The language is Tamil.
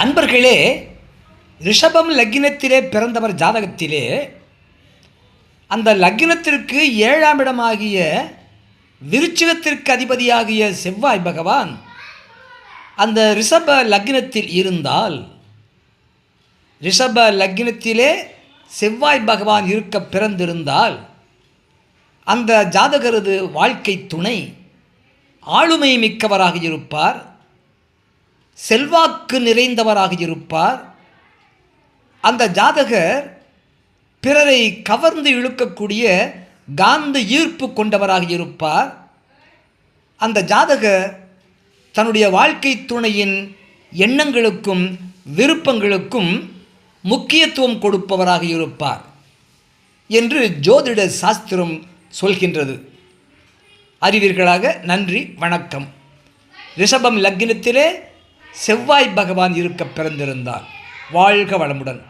அன்பர்களே, ரிஷபம் லக்கினத்திலே பிறந்தவர் ஜாதகத்திலே அந்த லக்கினத்திற்கு 7ஆம் இடமாகிய விருச்சிகத்திற்கு அதிபதியாகிய செவ்வாய் பகவான் அந்த ரிஷப லக்கினத்தில் இருந்தால், ரிஷப லக்கினத்திலே செவ்வாய் பகவான் இருக்க பிறந்திருந்தால் அந்த ஜாதகரது வாழ்க்கை துணை ஆளுமை மிக்கவராக இருப்பார், செல்வாக்கு நிறைந்தவராக இருப்பார். அந்த ஜாதகர் பிறரை கவர்ந்து இழுக்கக்கூடிய காந்த ஈர்ப்பு கொண்டவராக இருப்பார். அந்த ஜாதகர் தன்னுடைய வாழ்க்கை துணையின் எண்ணங்களுக்கும் விருப்பங்களுக்கும் முக்கியத்துவம் கொடுப்பவராக இருப்பார் என்று ஜோதிட சாஸ்திரம் சொல்கின்றது. அறிவீர்களாக. நன்றி, வணக்கம். ரிஷபம் லக்கினத்திலே செவ்வாய் பகவான் இருக்க பிறந்திருந்தார். வாழ்க வளமுடன்.